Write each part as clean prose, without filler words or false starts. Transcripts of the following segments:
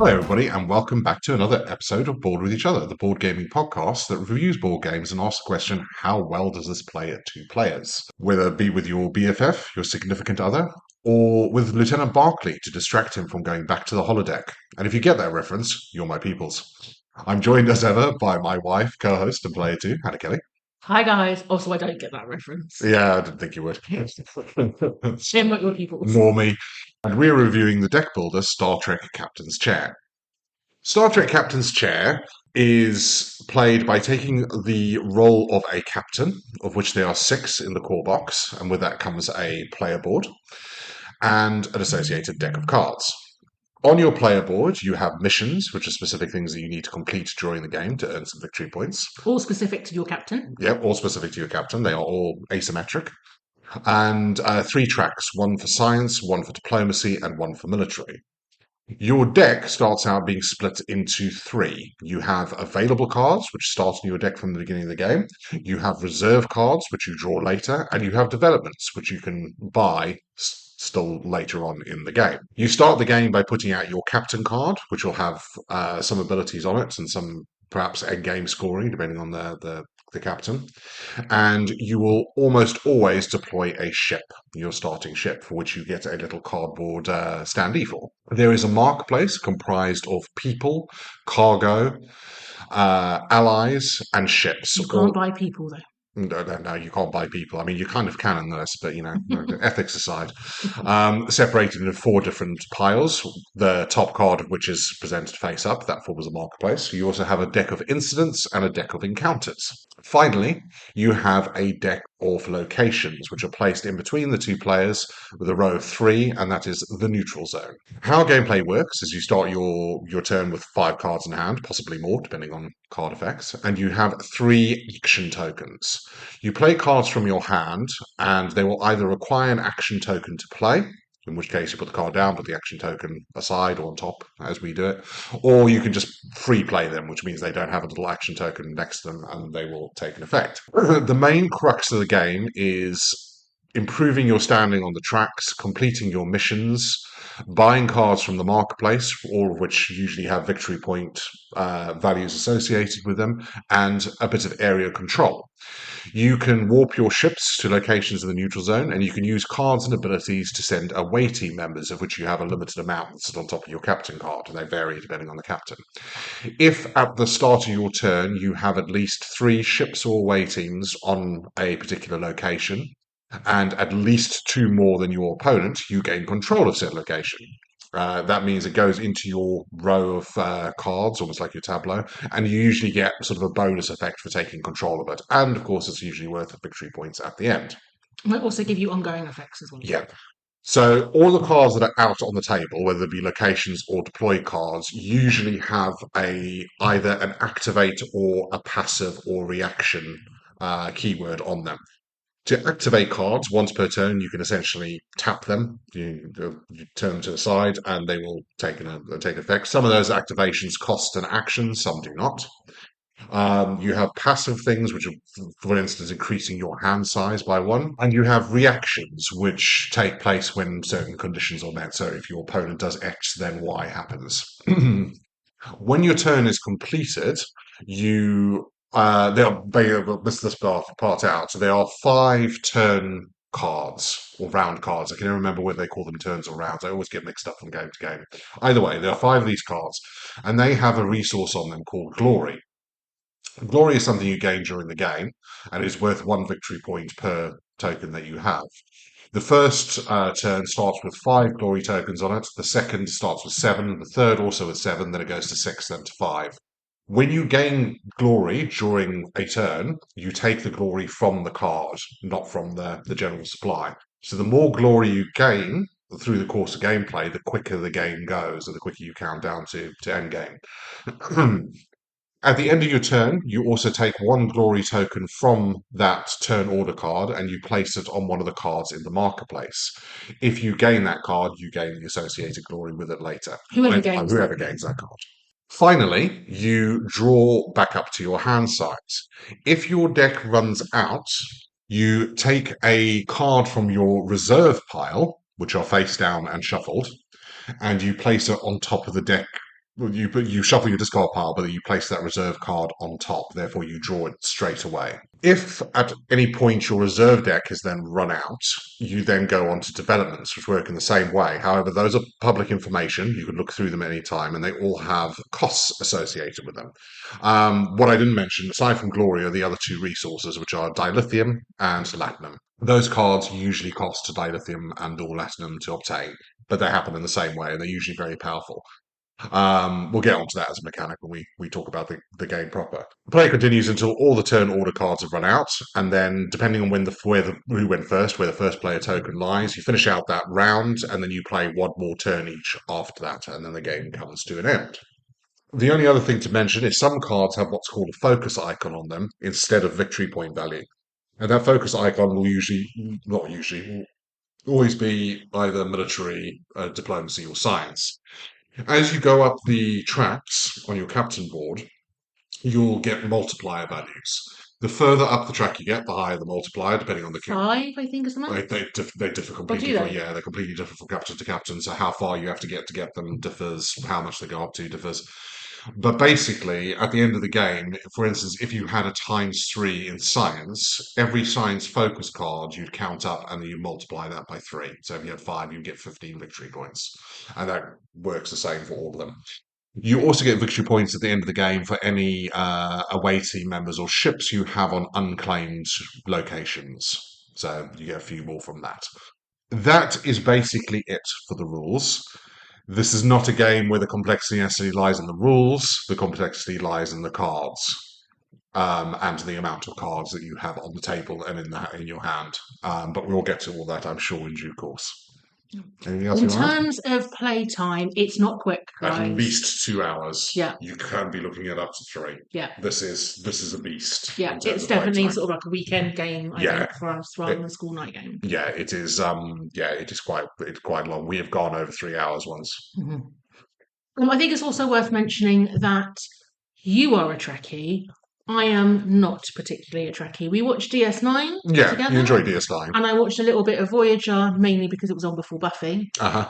Hello, everybody, and welcome back to another episode of Board with Each Other, the board gaming podcast that reviews board games and asks the question, how well does this play at two players? Whether it be with your BFF, your significant other, or with Lieutenant Barclay to distract him from going back to the holodeck. And if you get that reference, you're my peoples. I'm joined as ever by my wife, co-host, and player two, Hannah Kelly. Hi guys. Also, I don't get that reference. Yeah, I didn't think you would. They're not your people. Nor me. And we're reviewing the deck builder Star Trek Captain's Chair. Star Trek Captain's Chair is played by taking the role of a captain, of which there are 6 in the core box, and with that comes a player board and an associated deck of cards. On your player board, you have missions, which are specific things that you need to complete during the game to earn some victory points. All specific to your captain. Yep, all specific to your captain. They are all asymmetric. And 3 tracks, one for science, one for diplomacy, and one for military. Your deck starts out being split into 3. You have available cards, which start in your deck from the beginning of the game. You have reserve cards, which you draw later, and you have developments, which you can buy still later on in the game. You start the game by putting out your captain card, which will have some abilities on it and some perhaps end game scoring, depending on the captain. And you will almost always deploy a ship, your starting ship, for which you get a little cardboard standee for. There is a marketplace comprised of people, cargo, allies, and ships. You can't buy people though. No, you can't buy people. I mean, you kind of can in this, but ethics aside, separated into 4 different piles. The top card of which is presented face up, that forms a marketplace. You also have a deck of incidents and a deck of encounters. Finally, you have a deck of locations, which are placed in between the 2 players with a row of 3, and that is the neutral zone. How gameplay works is you start your turn with 5 cards in hand, possibly more, depending on card effects, and you have 3 action tokens. You play cards from your hand, and they will either require an action token to play, in which case you put the card down, put the action token aside or on top, as we do it, or you can just free play them, which means they don't have a little action token next to them and they will take an effect. The main crux of the game is improving your standing on the tracks, completing your missions, buying cards from the marketplace, all of which usually have victory point values associated with them, and a bit of area control. You can warp your ships to locations in the neutral zone, and you can use cards and abilities to send away team members, of which you have a limited amount that sit on top of your captain card, and they vary depending on the captain. If at the start of your turn you have at least 3 ships or away teams on a particular location, and at least 2 more than your opponent, you gain control of said location. That means it goes into your row of cards, almost like your tableau, and you usually get sort of a bonus effect for taking control of it. And of course, it's usually worth victory points at the end. It might also give you ongoing effects as well. Yeah. So all the cards that are out on the table, whether it be locations or deploy cards, usually have either an activate or a passive or reaction keyword on them. To activate cards once per turn, you can essentially tap them. You turn them to the side, and they will take effect. Some of those activations cost an action, some do not. You have passive things, which are, for instance, increasing your hand size by 1, and you have reactions, which take place when certain conditions are met. So if your opponent does X, then Y happens. When your turn is completed, you this part out. So there are 5 turn cards or round cards. I can never remember whether they call them turns or rounds. I always get mixed up from game to game. Either way, there are 5 of these cards, and they have a resource on them called Glory. Glory is something you gain during the game, and is worth 1 victory point per token that you have. The first turn starts with 5 glory tokens on it. The second starts with 7. The third also with 7. Then it goes to 6, then to 5. When you gain glory during a turn, you take the glory from the card, not from the general supply. So the more glory you gain through the course of gameplay, the quicker the game goes, and the quicker you count down to end game. At the end of your turn, you also take 1 glory token from that turn order card and you place it on one of the cards in the marketplace. If you gain that card, you gain the associated glory with it later. Whoever gains that card. Finally, you draw back up to your hand size. If your deck runs out, you take a card from your reserve pile, which are face down and shuffled, and you place it on top of the deck well, you shuffle your discard pile, but you place that reserve card on top. Therefore, you draw it straight away. If at any point your reserve deck is then run out, you then go on to developments, which work in the same way. However, those are public information. You can look through them at any time, and they all have costs associated with them. What I didn't mention, aside from Glory, are the other two resources, which are dilithium and latinum. Those cards usually cost dilithium and or latinum to obtain, but they happen in the same way, and they're usually very powerful. We'll get onto that as a mechanic when we talk about the game proper. Play continues until all the turn order cards have run out, and then depending on who went first, where the first player token lies, you finish out that round, and then you play one more turn each after that, and then the game comes to an end. The only other thing to mention is some cards have what's called a focus icon on them instead of victory point value. And that focus icon will not usually, will always be either military, diplomacy, or science. As you go up the tracks on your captain board, you'll get multiplier values. The further up the track you get, the higher the multiplier, depending on the 5, I think, is the max. they differ Oh, completely. do they? Yeah, they're completely different from captain to captain. So how far you have to get them differs. How much they go up to differs. But basically, at the end of the game, for instance, if you had a times 3 in science, every science focus card you'd count up and then you multiply that by 3. So if you had 5, you'd get 15 victory points. And that works the same for all of them. You also get victory points at the end of the game for any away team members or ships you have on unclaimed locations. So you get a few more from that. That is basically it for the rules. This is not a game where the complexity necessarily lies in the rules. The complexity lies in the cards and the amount of cards that you have on the table and in your hand. But we'll get to all that, I'm sure, in due course. Anything else In you want to add? terms of playtime, it's not quick, At guys. least 2 hours. Yeah. You can be looking at up to 3. Yeah. This is a beast. Yeah, in terms it's of definitely playtime. sort of like a weekend game, I Yeah. think, for us rather than a school night game. Yeah, it is. It is quite long. We have gone over 3 hours once. I think it's also worth mentioning that you are a Trekkie. I am not particularly a Trekkie. We watched DS9 Yeah, together. you enjoy DS9. And I watched a little bit of Voyager, mainly because it was on before Buffy. Uh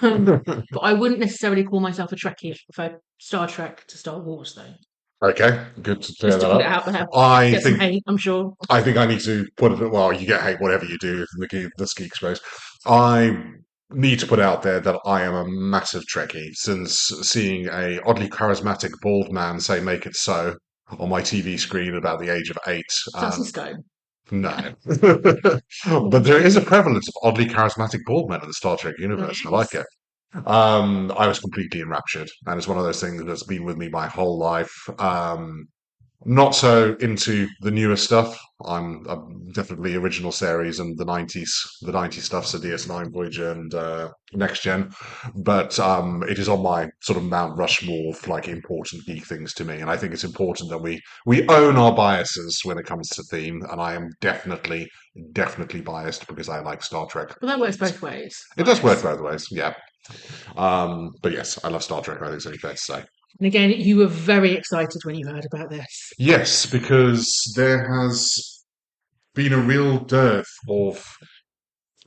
But I wouldn't necessarily call myself a Trekkie if I prefer Star Trek to Star Wars, though. Okay, good to clear Just to that put it up. out there. I Get some think hate, I'm sure. I think I need to put it. Well, you get hate whatever you do in this geek space. I need to put out there that I am a massive Trekkie since seeing a oddly charismatic bald man say "Make it so" on my TV screen at about the age of 8. That's a scone. No, but there is a prevalence of oddly charismatic bald men in the Star Trek universe, and I like it. I was completely enraptured, and it's one of those things that's been with me my whole life. Not so into the newer stuff. I'm definitely original series and the 90s stuff, so DS9, Voyager, and Next Gen. But it is on my sort of Mount Rushmore of like important geek things to me, and I think it's important that we own our biases when it comes to theme. And I am definitely biased because I like Star Trek. But that works both ways. It does work both ways, yeah. But yes, I love Star Trek. I think it's only fair to say. And again, you were very excited when you heard about this. Yes, because there has been a real dearth of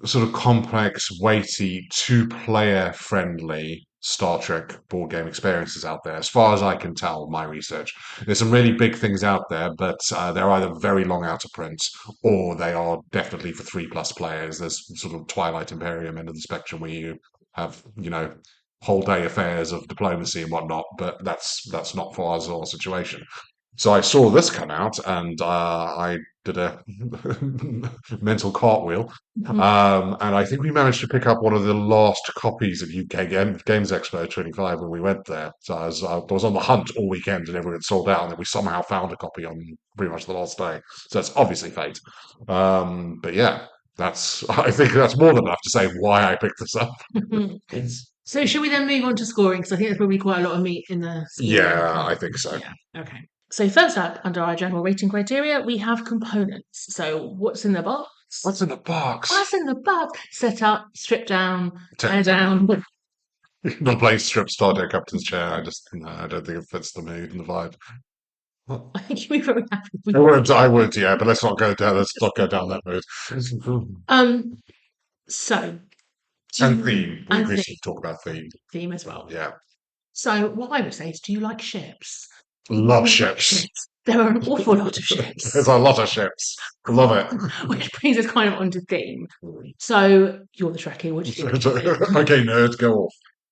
sort of complex, weighty, two-player friendly Star Trek board game experiences out there, as far as I can tell, my research. There's some really big things out there, but they're either very long out of print or they are definitely for 3+ players. There's sort of Twilight Imperium end of the spectrum where you have, whole day affairs of diplomacy and whatnot, but that's not for our situation. So I saw this come out, and I did a mental cartwheel, and I think we managed to pick up one of the last copies of UK Games Expo 25 when we went there. So I was on the hunt all weekend, and everyone had sold out, and then we somehow found a copy on pretty much the last day. So it's obviously fate. But yeah, I think that's more than enough to say why I picked this up. So should we then move on to scoring? Because I think there's probably quite a lot of meat in the scoring. Yeah, I think so. Yeah. Okay. So first up, under our general rating criteria, we have components. So what's in the box? What's in the box? What's in the box? Set up, strip down, tear down. Not playing strip Star Trek Captain's chair. I don't think it fits the mood and the vibe. I think you'll be very happy with I would, yeah, but let's not go down that road. So And theme. We and recently talk about theme. theme as well. Yeah. So what I would say is, do you like ships? If Love you like ships. ships, there are an awful lot of There's ships, a lot of ships. Love it. which brings us kind of onto theme. So you're the Trekkie. What do you think of the theme? Okay, nerd, go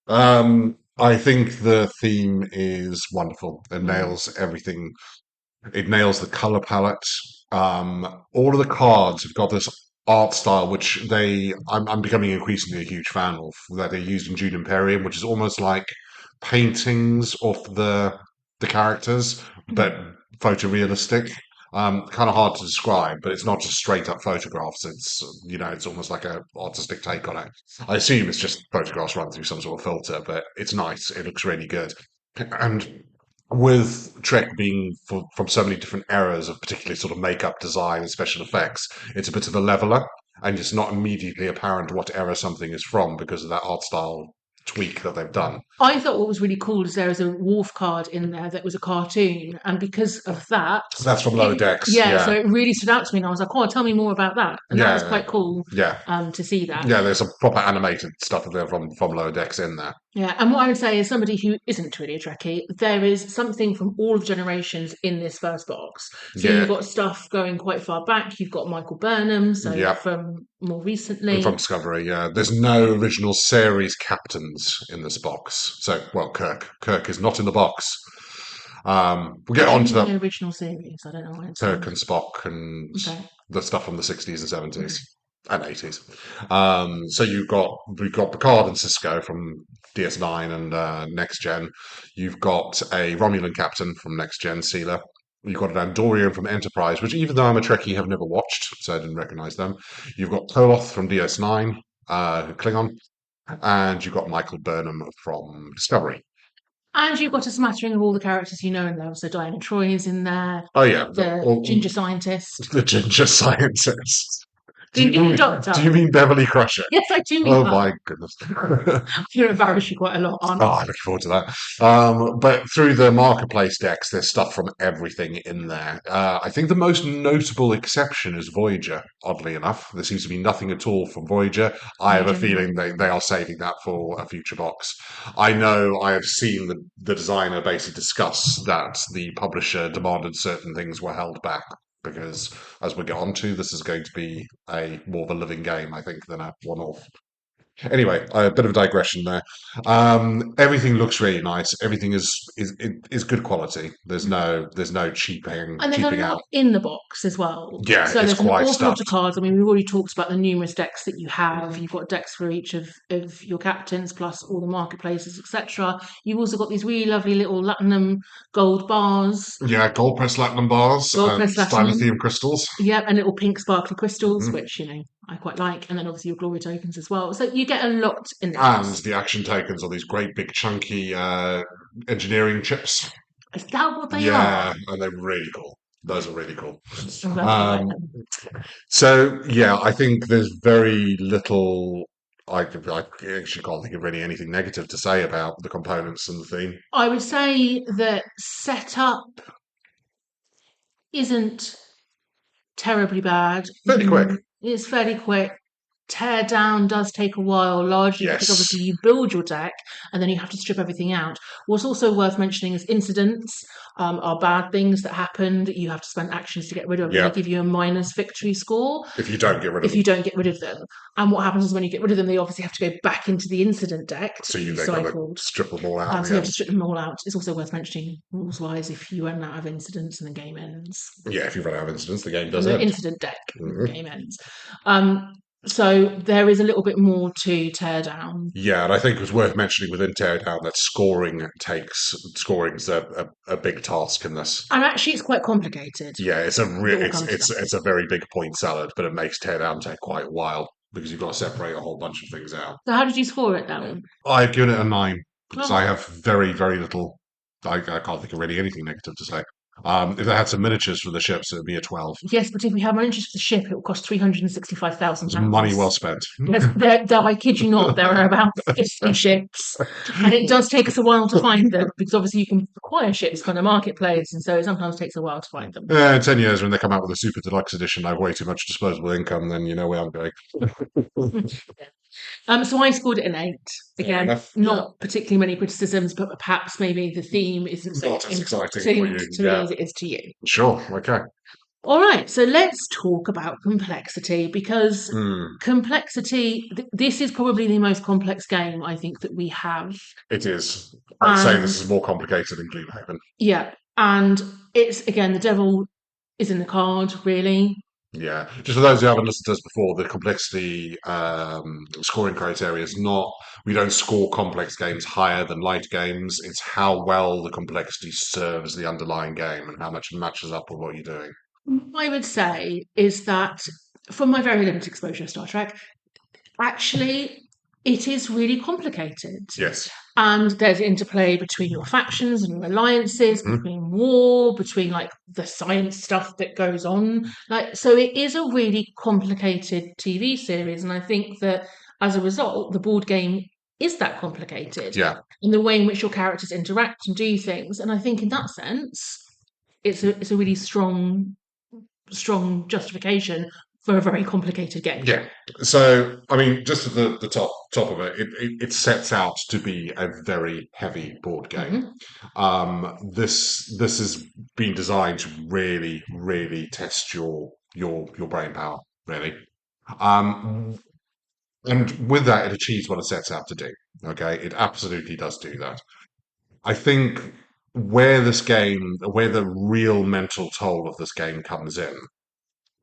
off. I think the theme is wonderful. It Mm. nails everything. It nails the color palette. All of the cards have got this art style, which I'm becoming increasingly a huge fan of, that they used in June Imperium, which is almost like paintings of the characters, but Mm. photorealistic. Kind of hard to describe, but it's not just straight up photographs. It's it's almost like a artistic take on it. I assume it's just photographs run through some sort of filter, but it's nice. It looks really good. And with Trek being from so many different eras of particularly sort of makeup design and special effects, it's a bit of a leveler, and it's not immediately apparent what era something is from because of that art style tweak that they've done. I thought what was really cool is there was a Worf card in there that was a cartoon, and because of that, That's from Lower Decks, yeah, so yeah, it really stood out to me, and I was like, "Oh, tell me more about that," and that was yeah, quite cool yeah, to see that. yeah. There's some proper animated stuff there from Lower Decks in there. Yeah, and what I would say is somebody who isn't really a Trekkie, there is something from all of generations in this first box. So you've Yeah, got stuff going quite far back. You've got Michael Burnham, so yeah. from more From recently. Discovery, yeah. There's no original series captains in this box. So, well, Kirk is not in the box. We'll get What do you on to mean the no original series? I don't know why it's Kirk saying. and Spock and Okay. the stuff from the 60s and Mm. 70s and 80s. So we've got Picard and Cisco from DS9 and Next Gen. You've got a Romulan captain from Next Gen, Sealer. You've got an Andorian from Enterprise, which even though I'm a Trekkie, have never watched, so I didn't recognise them. You've got Koloth from DS9, Klingon, and you've got Michael Burnham from Discovery. And you've got a smattering of all the characters you know and love. So Diana Troy is in there, Oh yeah, the ginger scientist, the ginger scientist. the Do doctor. you mean Beverly Crusher? Yes, I do mean Oh that. my goodness. I'm going to embarrass you quite a lot, aren't Oh, I? I'm looking forward to that. But through the marketplace decks, there's stuff from everything in there. I think the most notable exception is Voyager, oddly enough. There seems to be nothing at all from Voyager. I Yeah, have a generally. feeling they are saving that for a future box. I know I have seen the designer basically discuss that the publisher demanded certain things were held back because, as we get on to, this is going to be a more of a living game, I think, than a one-off. Anyway, a bit of a digression there. Everything looks really nice. Everything is good quality. There's no And there's a cheaping lot out. in the box as well. Yeah, So it's there's an quite awful lot of stuffed. cards. I mean, we've already talked about the numerous decks that you have. You've got decks for each of your captains, plus all the marketplaces, etc. You've also got these really lovely little Latinum gold bars, Yeah, gold press platinum bars gold and pressed Latinum. dilithium crystals. Yep, and little pink sparkly crystals, Mhm. which, I quite like. And then obviously your glory tokens as well. So you get a lot in And this. the action tokens are these great big chunky engineering chips. Is that what they are? Yeah, and they're really cool. Those are really cool. I'm glad you like Um, them. So yeah, I think there's very little. I actually can't think of really anything negative to say about the components and the theme. I would say that setup isn't terribly bad. Fairly quick. It's fairly quick. Tear down does take a while, largely because Yes. obviously you build your deck and then you have to strip everything out. What's also worth mentioning is incidents are bad things that happened. You have to spend actions to get rid of, and they Yeah. give you a minus victory score If you don't get rid of if you them, don't get rid of them. And what happens is when you get rid of them, they obviously have to go back into the incident deck to so you be then got to cycled. strip them all out So you have again. to strip them all out. It's also worth mentioning, rules wise, if you run out of incidents and the game ends, Yeah, if you run out of incidents, the game from does the end. incident deck, the Hmm. game ends. So there is a little bit more to tear down. Yeah, and I think it was worth mentioning within Teardown that scoring's a big task in this. And actually, it's quite complicated. Yeah, It will come to that. it's a very big point salad, but it makes Teardown take quite a while because you've got to separate a whole bunch of things out. So, how did you score it, that one? I've given it a 9 because I Oh, have very little. I can't think of really anything negative to say. If I had some miniatures for the ships, it would be a 12. yes, but if we have our interest for the ship, it will cost £365,000. It's money well spent. Yes, I kid you not, there are about 50 ships, and it does take us a while to find them because obviously you can acquire ships from the marketplace, and so it sometimes takes a while to find them. In 10 years, when they come out with a super deluxe edition, I have way too much disposable income, then you know where I'm going. So I scored it an 8. Fair Again, enough. Yeah. not particularly many criticisms, but perhaps maybe the theme isn't so Not as exciting for interesting you. to me Yeah. as it is to you. Sure. Okay. All right, so let's talk about complexity because Hmm. this is probably the most complex game I think that we have. It is. I'd say And this is more complicated than Gloomhaven. yeah, and it's again, the devil is in the card, really. Yeah, just for those who haven't listened to us before, the complexity scoring criteria is not, we don't score complex games higher than light games. It's how well the complexity serves the underlying game and how much it matches up with what you're doing. I would say is that from my very limited exposure to Star Trek, actually, it is really complicated. Yes. And there's interplay between your factions and your alliances, Mhm. between war, between like the science stuff that goes on. Like, so it is a really complicated TV series. And I think that as a result, the board game is that complicated Yeah, in the way in which your characters interact and do things. And I think in that sense, it's a really strong justification for a very complicated game. yeah. So, I mean, just at the top of it, it sets out to be a very heavy board game. Hmm. This has been designed to really, really test your brain power, really. Um, and with that, it achieves what it sets out to do. Okay, it absolutely does do that. I think where the real mental toll of this game comes in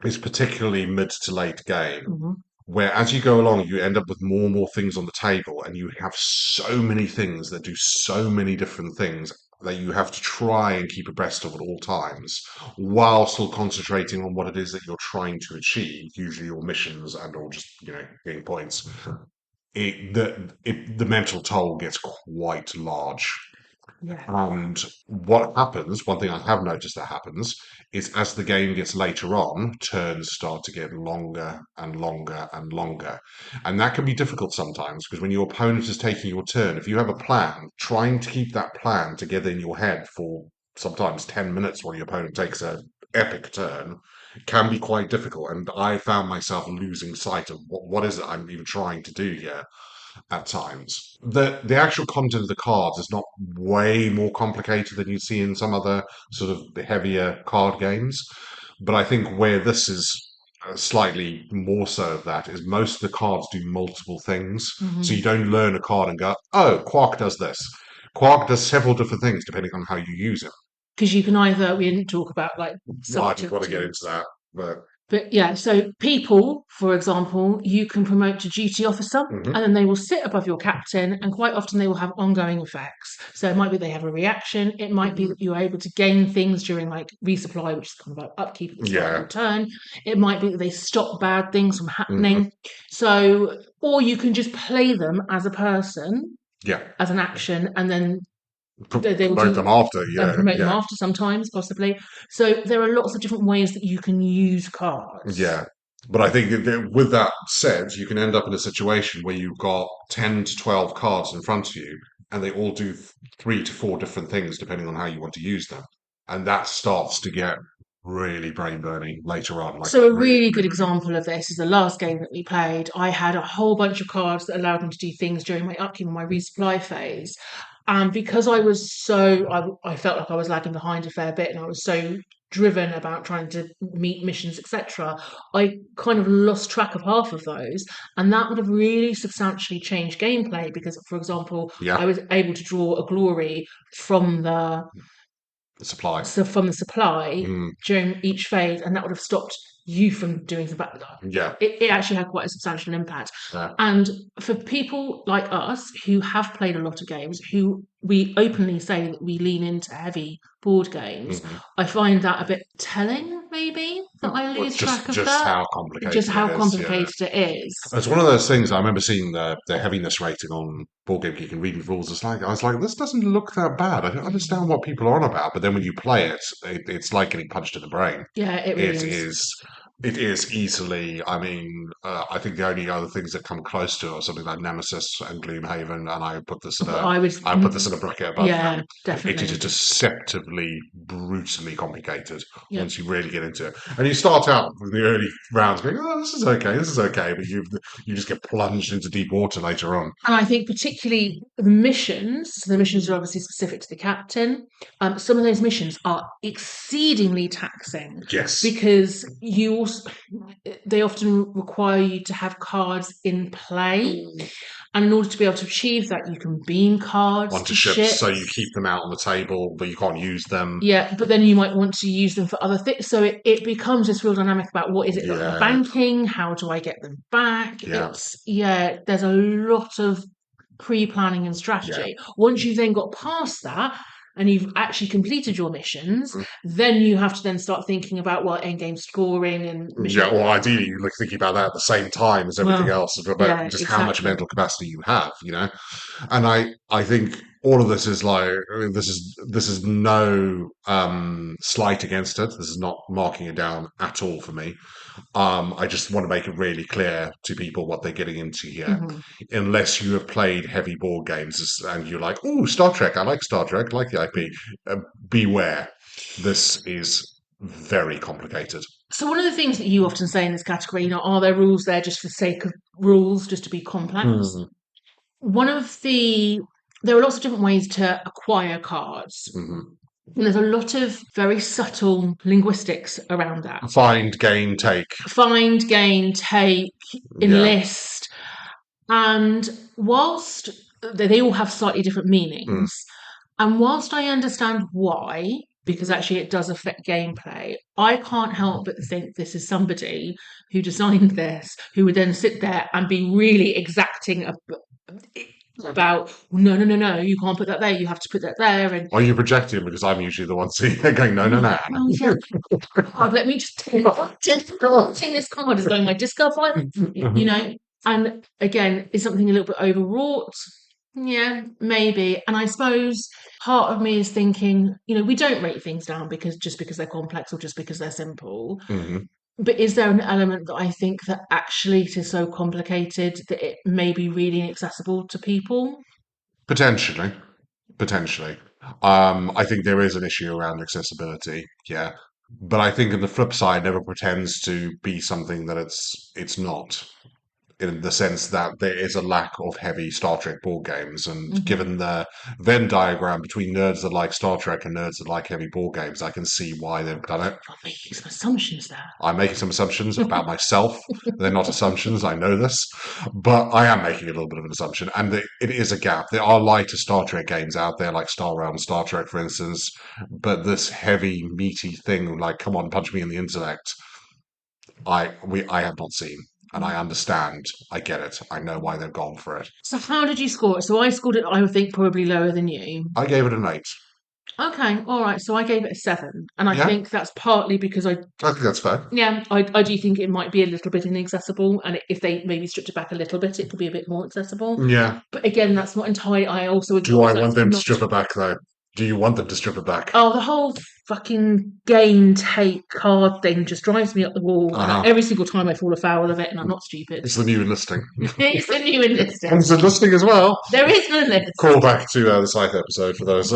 is particularly mid to late game, Hmm. where as you go along, you end up with more and more things on the table, and you have so many things that do so many different things that you have to try and keep abreast of at all times, while still concentrating on what it is that you're trying to achieve, usually your missions and or just getting points. The mental toll gets quite large. Yeah. And what happens, one thing I have noticed that happens, is as the game gets later on, turns start to get longer and longer and longer. And that can be difficult sometimes because when your opponent is taking your turn, if you have a plan, trying to keep that plan together in your head for sometimes 10 minutes while your opponent takes a epic turn can be quite difficult. And I found myself losing sight of what is it I'm even trying to do here at times. The actual content of the cards is not way more complicated than you see in some other sort of heavier card games, but I think where this is slightly more so of that is most of the cards do multiple things. So Hmm. you don't learn a card and go, oh, Quark does this. Quark does several different things depending on how you use it. Because you can either, we didn't talk about like Well, I didn't want to get subjective. into that, but But yeah, so people, for example, you can promote to duty officer and mhm. then they will sit above your captain, and quite often they will have ongoing effects. So it might be they have a reaction, it might be that you're able to gain things during like resupply, which is kind of like upkeep at the start of Yeah. your turn. It might be that they stop bad things from Hmm. happening. So, or you can just play them as a person, Yeah. as an action, and then they will Promote them do after. and Yeah. promote them Yeah. after sometimes, possibly. So there are lots of different ways that you can use cards. Yeah. But I think with that said, you can end up in a situation where you've got 10 to 12 cards in front of you, and they all do 3 to 4 different things depending on how you want to use them. And that starts to get really brain burning later on, like So a really really good brain burning. example of this is the last game that we played. I had a whole bunch of cards that allowed me to do things during my upkeep and my resupply phase. And because I felt like I was lagging behind a fair bit and I was so driven about trying to meet missions, etc., I kind of lost track of half of those. And that would have really substantially changed gameplay because, for example, I Yeah. was able to draw a glory from the The supply. from the supply Mm, during each phase, and that would have stopped you from doing the back. yeah. It actually had quite a substantial impact. Yeah. And for people like us who have played a lot of games, who we openly say that we lean into heavy board games, Mhm. I find that a bit telling, maybe, that I Well, lose track of just that. how Just complicated it how is. Yeah. complicated it is. It's one of those things. I remember seeing the heaviness rating on Board Game Geek and reading the rules. I was like, this doesn't look that bad. I don't understand what people are on about. But then when you play it, it's like getting punched in the brain. Yeah, it really It is. is. It is easily. I mean, I think the only other things that come close to it are something like Nemesis and Gloomhaven, and But I would, I put this in a bracket above yeah, them. It is definitely. deceptively, brutally complicated Yeah. once you really get into it. And you start out with the early rounds going, "Oh, this is okay," but you just get plunged into deep water later on. And I think particularly the missions are obviously specific to the captain. Some of those missions are exceedingly taxing Yes, because they often require you to have cards in play. And in order to be able to achieve that, you can beam cards onto to ships, so you ships. keep them out on the table, but you can't use them. Yeah, but then you might want to use them for other things. So it becomes this real dynamic about what is it that I'm Yeah, banking? How do I get them back? yeah, There's a lot of pre-planning and yeah. strategy. Once you've then got past that and you've actually completed your missions, then you have to then start thinking about end game scoring and Yeah, mission. well, ideally, you look thinking about that at the same time as everything Well, else, about yeah, just how much exactly. mental capacity you have, you know. And I think all of this is like, I mean, this is no slight against it. This is not marking it down at all for me. I just want to make it really clear to people what they're getting into here. Hmm. Unless you have played heavy board games and you're like, oh, Star Trek, I like Star Trek, I like the IP. Beware, this is very complicated. So one of the things that you often say in this category, are there rules there just for the sake of rules, just to be complex? Hmm. One of the There are lots of different ways to acquire cards. Hmm. And there's a lot of very subtle linguistics around that. Find, gain, take. Find, gain, take, Yeah. enlist. And whilst they all have slightly different Mm. meanings, and whilst I understand why, because actually it does affect gameplay, I can't help but think this is somebody who designed this who would then sit there and be really exacting about no, no, no, no, you can't put that there, you have to put that there, and Are you projecting? Because I'm usually the one seeing it going, no, no, no. well, yeah, God, let me just discarding this card is going my discard pile, And again, is something a little bit overwrought? Yeah, maybe. And I suppose part of me is thinking, we don't rate things down because they're complex or just because they're simple. Hmm. But is there an element that I think that actually it is so complicated that it may be really inaccessible to people? Potentially. Potentially. I think there is an issue around accessibility, yeah. But I think on the flip side, never pretends to be something that it's not. In the sense that there is a lack of heavy Star Trek board games. And Hmm. given the Venn diagram between nerds that like Star Trek and nerds that like heavy board games, I can see why they've done it. I'm making some assumptions I'm making some assumptions there. about myself. They're not assumptions, I know this, but I am making a little bit of an assumption. And it is a gap. There are lighter Star Trek games out there, like Star Realm, Star Trek, for instance, but this heavy, meaty thing, like, come on, punch me in the intellect, I have not seen. And I understand. I get it. I know why they've gone for it. So how did you score it? So I scored it, I would think, probably lower than you. I gave it an 8. Okay, all right. So I gave it a 7, and I Yeah, think that's partly because I think that's fair. I do think it might be a little bit inaccessible, and if they maybe stripped it back a little bit, it could be a bit more accessible. Yeah. But again, that's not entirely. I also Do acknowledge I want that's them to not. strip it back, though? Do you want them to strip it back? Oh, the whole fucking game take card thing just drives me up the wall, and Uh-huh. every single time I fall afoul of it, and I'm not stupid. It's the new enlisting. It's a new And enlisting. it's enlisting as well. There is no list. Call back to the Scythe episode for those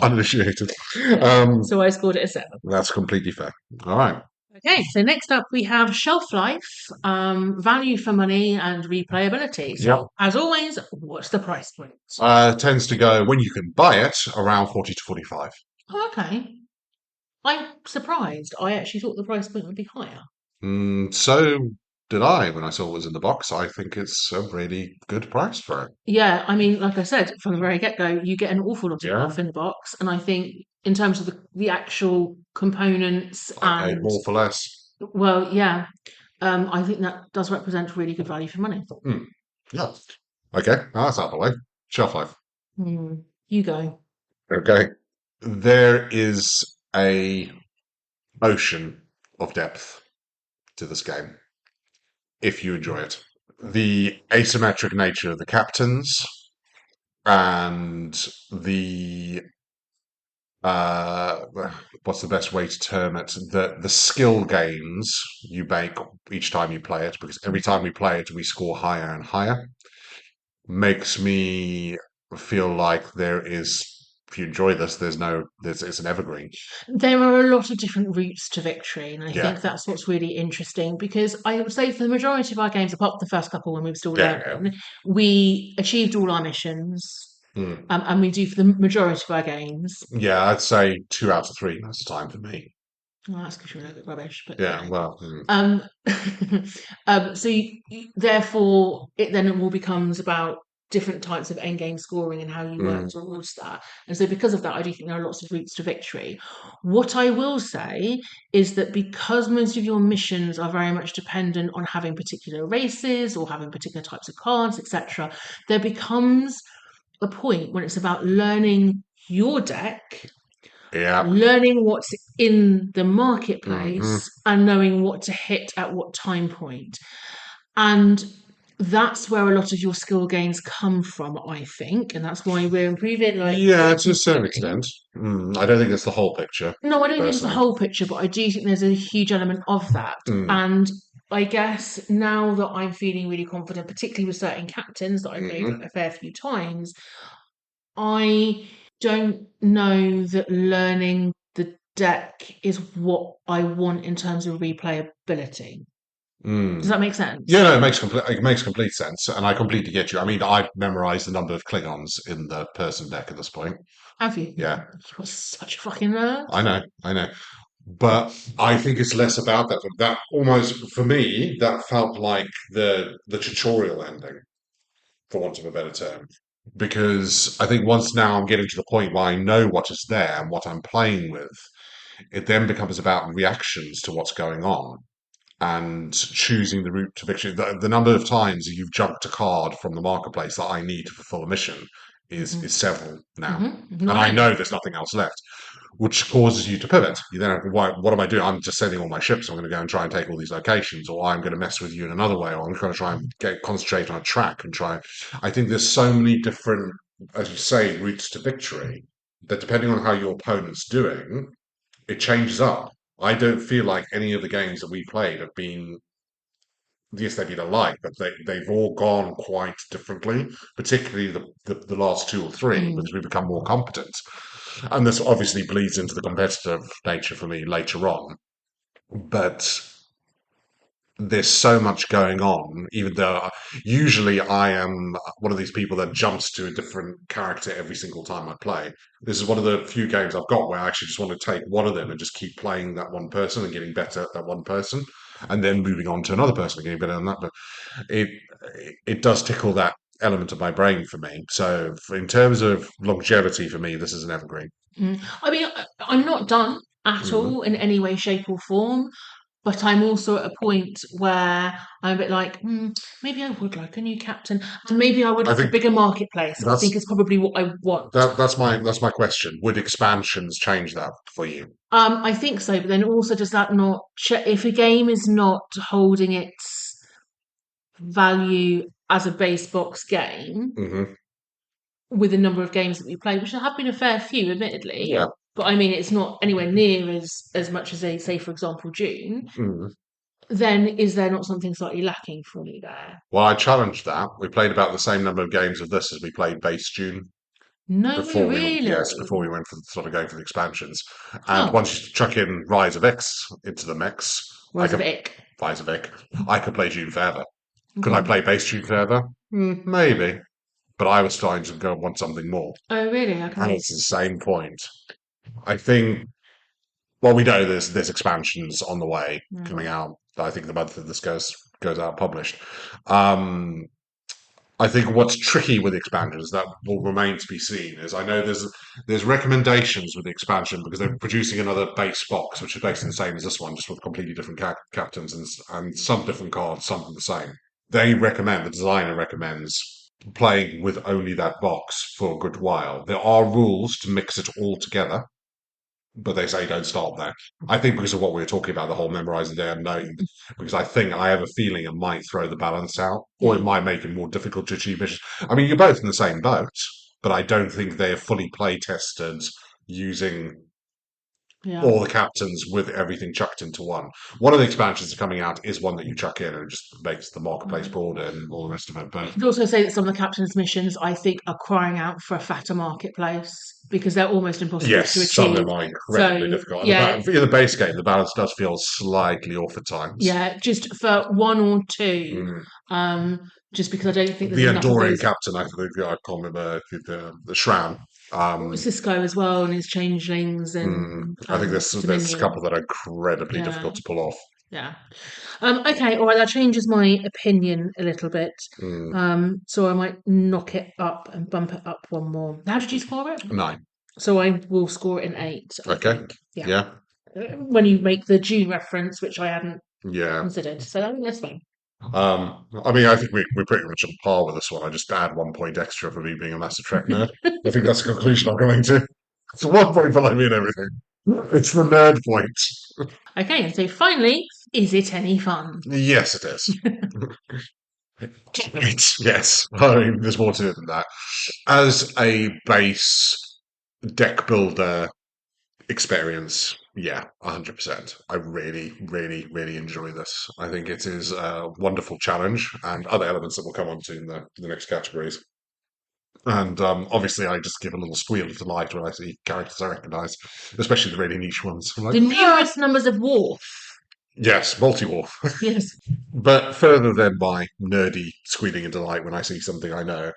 uninitiated. Um, So I scored it a 7. that's completely fair. All right. Okay, so next up we have shelf life, value for money, and replayability. Yep. So, as always, what's the price point? Tends to go when you can buy it around 40 to 45. Oh, okay. I'm surprised. I actually thought the price point would be higher. So did I when I saw it was in the box. I think it's a really good price for it. Yeah, I mean, like I said from the very get go, you get an awful lot of Yeah. stuff in the box, and I think in terms of the actual components I paid and more for less. well, yeah, I think that does represent really good value for money. Hmm. Yeah. Okay. Now that's out of the way. Shelf life. You go. Okay. There is a ocean of depth to this game if you enjoy it. The asymmetric nature of the captains and the uh, what's the best way to term it? The skill gains you make each time you play it, because every time we play it, we score higher and higher. Makes me feel like there is. If you enjoy this, it's an evergreen. There are a lot of different routes to victory, and I Yeah, think that's what's really interesting because I would say for the majority of our games, apart from the first couple when we were still yeah, learning, we achieved all our missions, yeah. and we do for the majority of our games. Yeah, I'd say 2 out of 3 most of the time for me. Well, that's because you're a little bit rubbish, but Yeah, yeah. well, Um, so therefore, it then all becomes about different types of end game scoring and how you work mm, towards that. And so, because of that, I do think there are lots of routes to victory. What I will say is that because most of your missions are very much dependent on having particular races or having particular types of cards, etc., there becomes a point when it's about learning your deck, yeah, learning what's in the hmm marketplace and knowing what to hit at what time point. And that's where a lot of your skill gains come from, I think. And that's why we're improving like yeah, to a certain constantly. extent. I don't think it's the whole picture, No, I don't think it's the personally. whole picture, but I do think there's a huge element of that. Mm, And I guess now that I'm feeling really confident, particularly with certain captains that I played hmm a fair few times, I don't know that learning the deck is what I want in terms of replayability. Does mm. that make Yeah, sense? no, it makes complete sense, and I completely get you. I mean, I've memorized the number of Klingons in the person deck at this point. Have you? Yeah, You're such a fucking nerd. I know. But I think it's less about that. That almost, for me, that felt like the tutorial ending, for want of a better term. Because I think once now I'm getting to the point where I know what is there and what I'm playing with, it then becomes about reactions to what's going on and choosing the route to victory. The number of times you've jumped a card from the marketplace that I need to fulfill a mission Hmm. is several now. Hmm. No, And I I know. know there's nothing else left, which causes you to pivot. You then have, what am I doing? I'm just sending all my ships. I'm going to go and try and take all these locations, or I'm going to mess with you in another way, or I'm going to try and concentrate on a track and try. I think there's so many different, as you say, routes to victory that depending on how your opponent's doing, it changes up. I don't feel like any of the games that we played have been, yes, they've been alike, but they've all gone quite differently, particularly the last two or three, Mm. because we become more competent. And this obviously bleeds into the competitive nature for me later on. But there's so much going on, even though usually I am one of these people that jumps to a different character every single time I play. This is one of the few games I've got where I actually just want to take one of them and just keep playing that one person and getting better at that one person, and then moving on to another person and getting better on that. But it it does tickle that element of my brain for me. So in terms of longevity for me, this is an evergreen. Mm. I mean, I'm not done at Mm. all in any way, shape, or form. But I'm also at a point where I'm a bit like, maybe I would like a new captain, and maybe I would I like a think bigger marketplace. I think that's is probably what I want. that's my question. Would expansions change that for you? I think so, but then also does that not if a game is not holding its value as a base box game Hmm. with the number of games that we play, which there have been a fair few, admittedly, Yeah. but I mean it's not anywhere near as much as they say, for example, June. Mm. Then is there not something slightly lacking for me there? Well, I challenged that. We played about the same number of games of this as we played base June No, before we went. Yes, really. before we went for sort of going for the expansions. And Oh, once you chuck in Rise of X into the mix, I Rise of could Ick. Rise of X. I could play June forever. Could I Okay. play base June forever? Maybe, but I was starting to go want something more. Oh, really? And Okay. it's the same point. I think. Well, we know there's expansions on the way coming Mm. out. I think the month that this goes out published. Um, I think what's tricky with expansions that will remain to be seen is I know there's recommendations with the expansion because they're producing another base box which is basically the same as this one, just with completely different captains and some different cards, some the same. The designer recommends playing with only that box for a good while. There are rules to mix it all together, but they say don't start there. I think because of what we were talking about, the whole memorizing day unknown, because I have a feeling it might throw the balance out, or Yeah. it might make it more difficult to achieve missions. I mean, you're both in the same boat, but I don't think they are fully play tested using Yeah. Or the captains with everything chucked into one. One of the expansions that are coming out is one that you chuck in and it just makes the marketplace Mm. broader and all the rest of it. You But could also say that some of the captain's missions, I think, are crying out for a fatter marketplace because they're almost impossible to yes, some of achieve. them are incredibly So difficult. And yeah, in the base game, the balance does feel slightly off at times. yeah, just for one or two, Mm. um, just because I don't think there's The enough of Andorian those. captain, I think I can't remember the Shran. Cisco as well and his changelings and I think there's a Dominion. couple that are incredibly difficult Yeah, to pull off. yeah. Okay, all right, that changes my opinion a little bit. Mm. So I might knock it up and bump it up one more. How did you score it? 9. So I will score it an 8, I Okay. think. Yeah. Yeah. When you make the June reference, which I hadn't Yeah. considered. So I think that's fine. I mean, I think we're pretty much on par with this one. I just add 1 point extra for me being a massive Trek nerd. I think that's the conclusion I'm coming to. It's 1 point below me and everything. It's the nerd point. Okay, and so finally, is it any fun? Yes, it is. Yes. I mean, there's more to it than that. As a base deck builder experience, yeah, 100%. I really, really, really enjoy this. I think it is a wonderful challenge and other elements that we'll come on to in the next categories. And obviously, I just give a little squeal of delight when I see characters I recognise, especially the really niche ones. I'm like, The "Ah!" numerous numbers of Worf. Yes, multi-wolf. Yes. But further than my nerdy squealing in delight when I see something I know,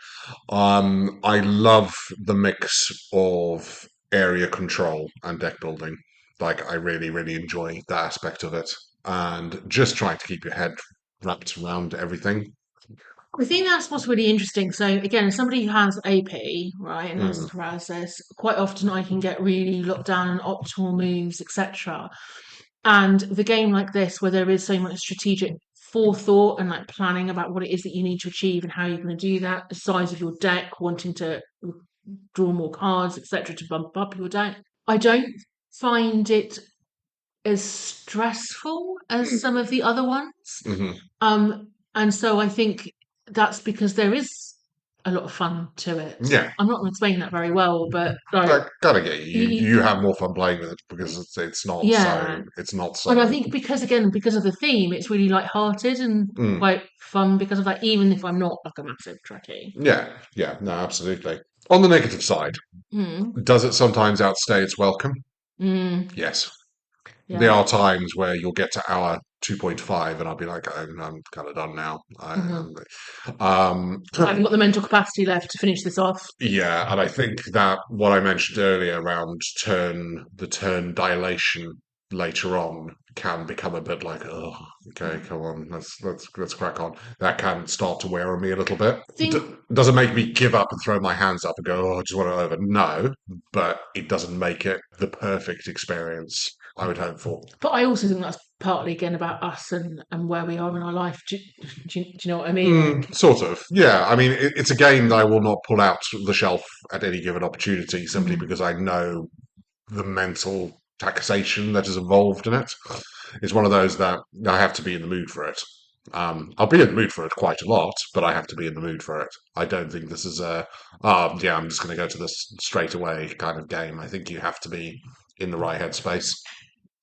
I love the mix of area control and deck building. Like, I really, really enjoy that aspect of it. And just trying to keep your head wrapped around everything. I think that's what's really interesting. So again, as somebody who has AP, right, and has Mm, paralysis, quite often I can get really locked down on optimal moves, etc. And the game like this, where there is so much strategic forethought and like planning about what it is that you need to achieve and how you're going to do that, the size of your deck, wanting to draw more cards, etc., to bump up your deck, I don't find it as stressful as some of the other ones. mhm. And so I think that's because there is a lot of fun to it. Yeah, I'm not going to explain that very well, but like, I gotta get you. y- You have more fun playing with it because yeah. it's not And I so. think because again, because of the theme, it's really light-hearted and Mm, quite fun because of that. Even if I'm not like a massive Trekkie. yeah, yeah, no, absolutely. On the negative side, Mm, does it sometimes outstay its welcome? mm, Yes. There yeah. are times where you'll get to hour 2.5 and I'll be like, I'm kind of done now. Hmm. Um, I haven't got the mental capacity left to finish this off. yeah, and I think that what I mentioned earlier around the turn dilation later on can become a bit like, oh, okay, come on, let's crack on. That can start to wear on me a little bit. I think, Doesn't make me give up and throw my hands up and go, oh, I just want it over. No, but it doesn't make it the perfect experience I would hope for. but I also think that's partly again about us and where we are in our life. Do you know what I mean? Like, Sort of, yeah. I mean, it's a game that I will not pull out the shelf at any given opportunity simply mhm. because I know the mental taxation that is involved in it. It's one of those that I have to be in the mood for it. I'll be in the mood for it quite a lot, but I have to be in the mood for it. I don't think this is a, yeah, I'm just going to go to this straight away kind of game. I think you have to be in the right headspace.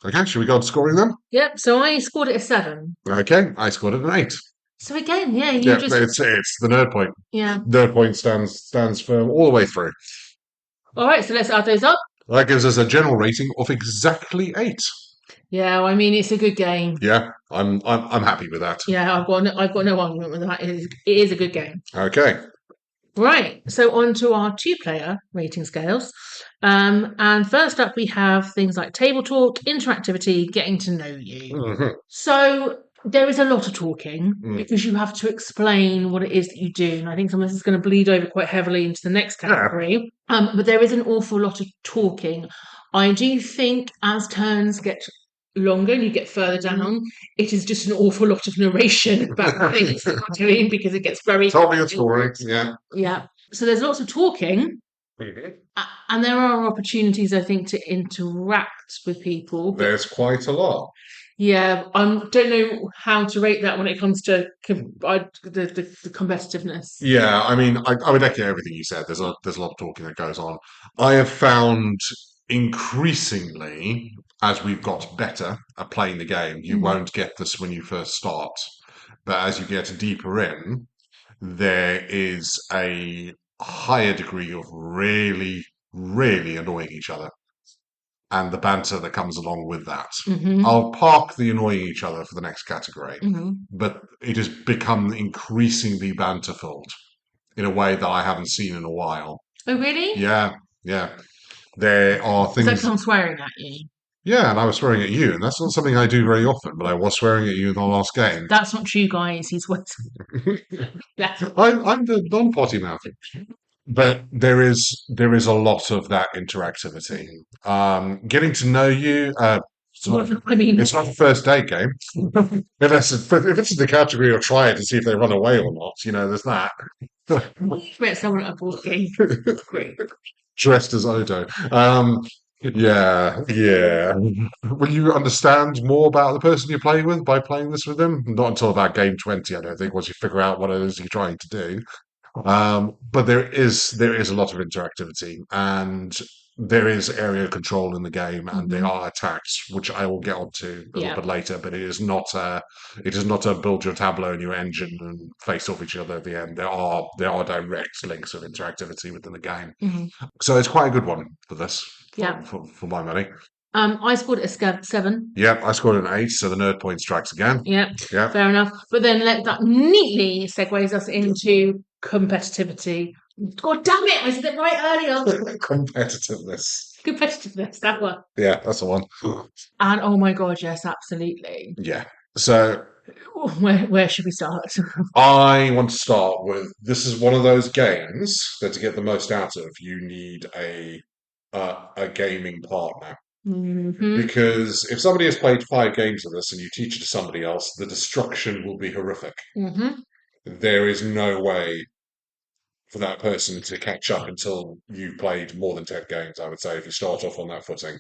Okay, should we go on to scoring then? Yep. So I scored it a 7. Okay, I scored it an 8. So again, yeah, you Yeah, just it's the nerd point. yeah. Nerd point stands firm all the way through. All right, so let's add those up. That gives us a general rating of exactly 8. Yeah, well, I mean it's a good game. Yeah, I'm happy with that. Yeah, I've got no argument with that. It is a good game. Okay. Right, so on to our two-player rating scales. And first up, we have things like table talk, interactivity, getting to know you. Mhm. So there is a lot of talking Mm. because you have to explain what it is that you do. And I think some of this is going to bleed over quite heavily into the next Yeah. category. But there is an awful lot of talking. I do think as turns get longer and you get further down, it is just an awful lot of narration about things that you're doing because it gets very Tell me your story. Yeah. yeah. So there's lots of talking, Mhm. and there are opportunities, I think, to interact with people. But There's quite a lot. yeah, I don't know how to rate that when it comes to the competitiveness. Yeah, I mean, I would echo everything you said. There's a lot of talking that goes on. I have found increasingly, as we've got better at playing the game, you Mm. won't get this when you first start. But as you get deeper in, there is a higher degree of really, really annoying each other and the banter that comes along with that. Hmm. I'll park the annoying each other for the next category, Hmm. but it has become increasingly banter filled in a way that I haven't seen in a while. Oh, really? Yeah, yeah. There are Is that things. because I'm swearing at you? Yeah, and I was swearing at you, and that's not something I do very often, but I was swearing at you in the last game. That's not true, guys. He's what? That's I'm the non-potty mouth. But there is a lot of that interactivity. Getting to know you. It's not, what I mean. it's not a first date game. If it's in the category of try it to see if they run away or not, there's that. We've met someone at a board game. Great. Dressed as Odo. Yeah, yeah. Will you understand more about the person you're playing with by playing this with them? Not until about game 20, I don't think, once you figure out what it is you're trying to do. But there is a lot of interactivity, and there is area control in the game, and there Hmm. are attacks, which I will get onto a little Yeah. bit later. But it is not a build your tableau and your engine and face off each other at the end. There are direct links of interactivity within the game, Hmm. so it's quite a good one for this Yeah. for my money. I scored a 7. Yep, I scored an 8, so the nerd point strikes again. Yeah, Yep, fair enough. But then that neatly segues us into competitivity. God damn it! I said it right earlier. competitiveness. Competitiveness, that one. Yeah, that's the one. And oh my god, yes, absolutely. Yeah. So Where should we start? I want to start with this is one of those games that to get the most out of, you need a gaming partner. Hmm. Because if somebody has played 5 games of this and you teach it to somebody else, the destruction will be horrific. Hmm. There is no way for that person to catch up until you've played more than 10 games, I would say, if you start off on that footing.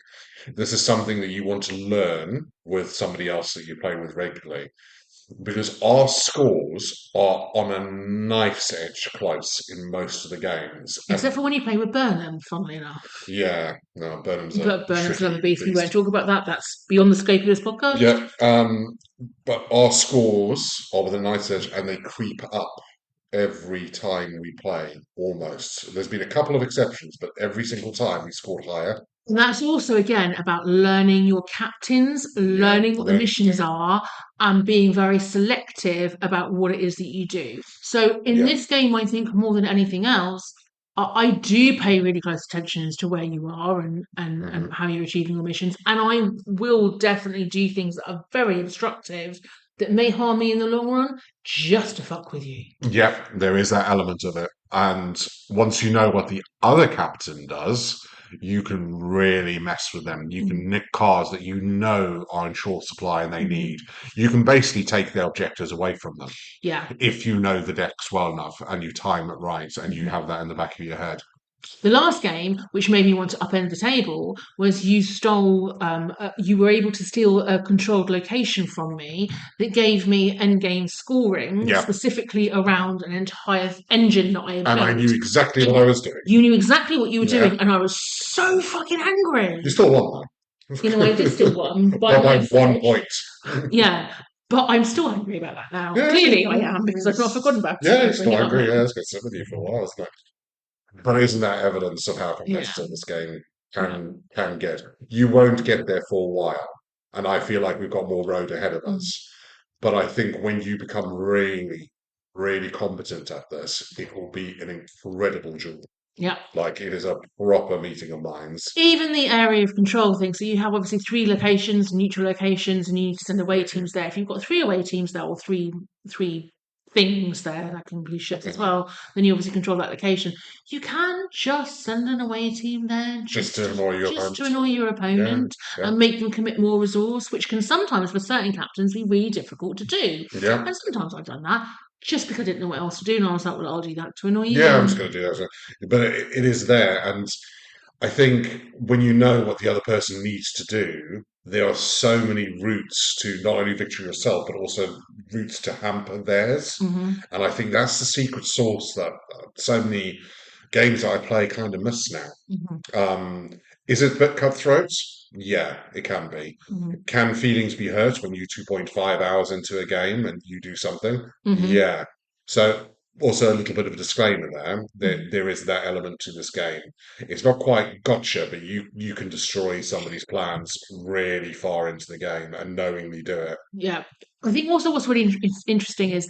This is something that you want to learn with somebody else that you play with regularly because our scores are on a knife's edge close in most of the games. Except And for when you play with Burnham, funnily enough. yeah, no, Burnham's a But Burnham's another tricky beast. We won't beast. talk about that. That's beyond the scope of this podcast. Yeah, but our scores are with a knife's edge and they creep up every time we play, almost. There's been a couple of exceptions, but every single time we scored higher. And that's also, again, about learning your captains, Yeah, learning what the learn. missions are, and being very selective about what it is that you do. So, in Yeah. this game, I think more than anything else, I do pay really close attention as to where you are and Mhm. how you're achieving your missions. And I will definitely do things that are very obstructive that may harm me in the long run just to fuck with you. Yep, there is that element of it. And once you know what the other captain does, you can really mess with them. You Mm. can nick cars that you know are in short supply and they Mhm. need. You can basically take their objectives away from them Yeah. if you know the decks well enough and you time it right and you Mhm. have that in the back of your head. The last game, which made me want to upend the table, was you were able to steal a controlled location from me that gave me endgame scoring Yeah. specifically around an entire engine that I had And I built. knew exactly what I was doing. You knew exactly what you were Yeah. doing, and I was so fucking angry. You still won You know, I did still won by Well, my by 1 point. yeah, but I'm still angry about that now. Yeah, Clearly, I am because I've not forgotten about it. yeah, I you're bring still it up angry. now. Yeah, it's going to sit with you for a while, isn't it? But isn't that evidence of how Yeah, competitive this game yeah. can get? You won't get there for a while, and I feel like we've got more road ahead of Mm. us. But I think when you become really, really competent at this, it will be an incredible journey. Yeah. Like it is a proper meeting of minds. Even the area of control thing. So you have obviously 3 locations, neutral locations, and you need to send away teams there. If you've got 3 away teams there or three things there, that can be shit as well. Then you obviously control that location. You can just send an away team there Just just to to annoy your just to opponent. annoy your Yeah, opponent yeah, and make them commit more resource, which can sometimes for certain captains be really difficult to do. yeah. And sometimes I've done that just because I didn't know what else to do, and I was like, well, I'll do that to annoy Yeah, I'm you. just going to do that. But it is there. And I think when you know what the other person needs to do, there are so many routes to not only victory yourself, but also routes to hamper theirs. Hmm. And I think that's the secret sauce that so many games that I play kind of miss now. Hmm. Um, Is it a bit cutthroat? Yeah, it can be. Mm-hmm. Can feelings be hurt when you 2.5 hours into a game and you do something? Mm-hmm. Yeah. So also a little bit of a disclaimer there. Mm-hmm. There is that element to this game. It's not quite gotcha, but you can destroy somebody's plans really far into the game and knowingly do it. Yeah. I think also what's really interesting is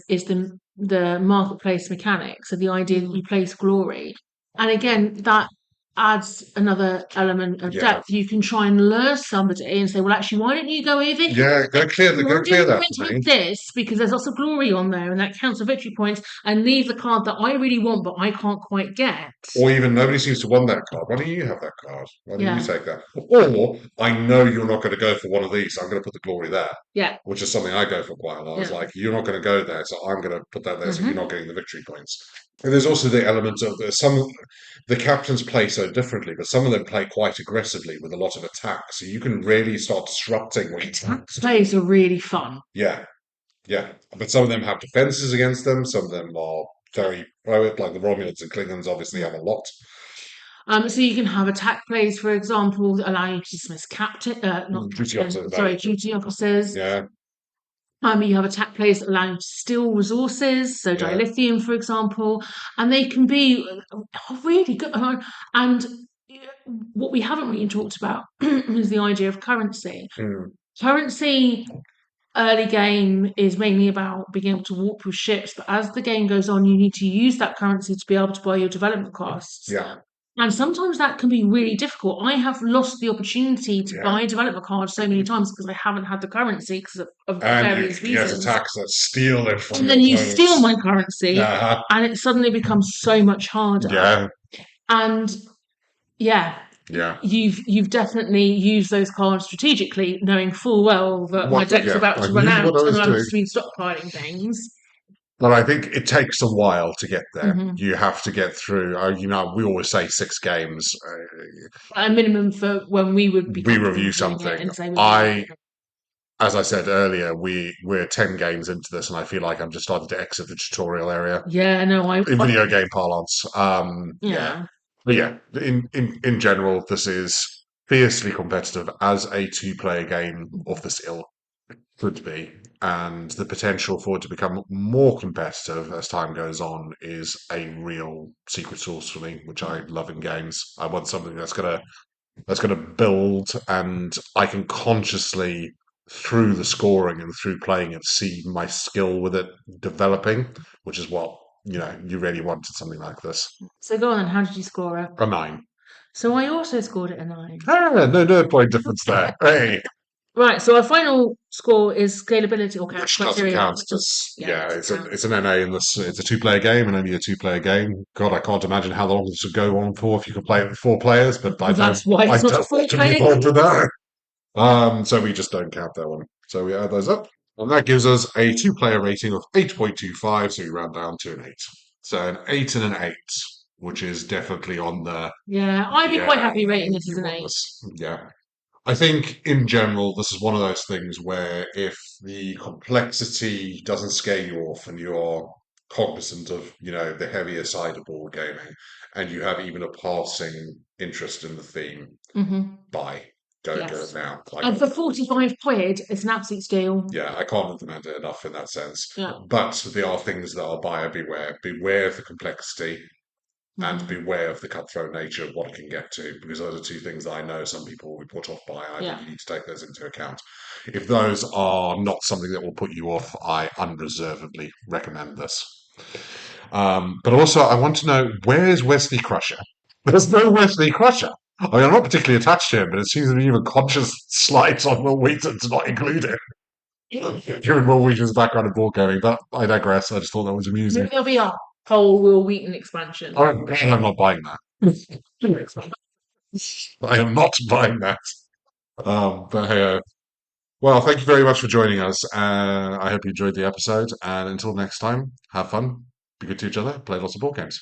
the marketplace mechanics, so the idea that you place glory, and again that adds another element of Yeah. depth. You can try and lure somebody and say, well, actually, why don't you go over here? Yeah, You go want to do clear the that point for of me. this because there's lots of glory on there, and that counts for victory points, and leave the card that I really want but I can't quite get. Or even nobody seems to want that card. Why don't you have that card? Why don't you Yeah, take that? Or I know you're not going to go for one of these, so I'm going to put the glory there, yeah, which is something I go for quite a lot. It's yeah. like, you're not going to go there, so I'm going to put that there, so you're not Hmm. getting the victory points. And there's also the element of the captains play so differently, but some of them play quite aggressively with a lot of attack, so you can really start disrupting what you Plays are really fun. Yeah, yeah. But some of them have defenses against them, some of them are very pro it, like the Romulans and Klingons obviously Yeah. have a lot. So you can have attack plays, for example, that allow you to dismiss not Duty captain, officers, sorry, duty officers. yeah, You have attack plays that allow you to steal resources, so yeah. dilithium, for example, and they can be really good. And what we haven't really talked about is the idea of currency. Mm, Currency early game is mainly about being able to walk through ships, but as the game goes on, you need to use that currency to be able to buy your development costs. yeah, And sometimes that can be really difficult. I have lost the opportunity to yeah. buy a development card so many times because I haven't had the currency because of And you various can get reasons. attacks that steal it from And your then you steal opponents. my currency, Uh-huh. and it suddenly becomes so much harder. Yeah, And yeah, yeah. you've definitely used those cards strategically, knowing full well that my deck's Yeah, about I to run knew out what I and was I'm doing. just been stockpiling things. But I think it takes a while to get there. Hmm. You have to get through, we always say 6 games. A minimum for when we would be We comfortable review with doing it something. and say we'd be I As I said earlier, we're 10 games into this, and I feel like I'm just starting to exit the tutorial area yeah, no, in video game parlance. Yeah, yeah. but yeah, in general, this is fiercely competitive as a two-player game of this ilk could be, and the potential for it to become more competitive as time goes on is a real secret sauce for me, which I love in games. I want something that's gonna build, and I can consciously, through the scoring and through playing it, see my skill with it developing, which is what you really want in something like this. So go on, how did you score it? A 9. So I also scored it a 9. No point difference there. Hey, Right, so our final score is scalability or which doesn't criteria, count which is, because yeah, yeah, doesn't count. it's an NA in this. It's a two-player game and only a two-player game. God, I can't imagine how long this would go on for if you could play it with 4 players, but Well, that's why I it's not a don't full want to be player involved with game. that. So we just don't count that one. So we add those up, and that gives us a two-player rating of 8.25. So we round down to an 8. So an 8 and an 8, which is definitely on the Yeah, I'd be quite yeah. happy rating this as You an want 8. this? Yeah. I think in general, this is one of those things where if the complexity doesn't scare you off and you're cognizant of, the heavier side of board gaming, and you have even a passing interest in the theme, Hmm. buy. Go get it Yes. now. And for 45 quid, it's an absolute steal. Yeah, I can't recommend it enough in that sense. Yeah. But there are things that are buyer beware. Beware of the complexity and Hmm. beware of the cutthroat nature of what it can get to, because those are two things that I know some people will be put off by. I think Yeah. you need to take those into account. If those are not something that will put you off, I unreservedly recommend this. But also, I want to know, where's Wesley Crusher? There's no Wesley Crusher. I mean, I'm not particularly attached to him, but it seems to be even conscious slights on Will Wheaton to not include him. Given Will Wheaton's background in board gaming, but I digress. I just thought that was amusing. Maybe there'll be a whole Will Wheaton expansion. I'm not buying that. I am not buying that. But hey, well, thank you very much for joining us. I hope you enjoyed the episode. And until next time, have fun, be good to each other, play lots of board games.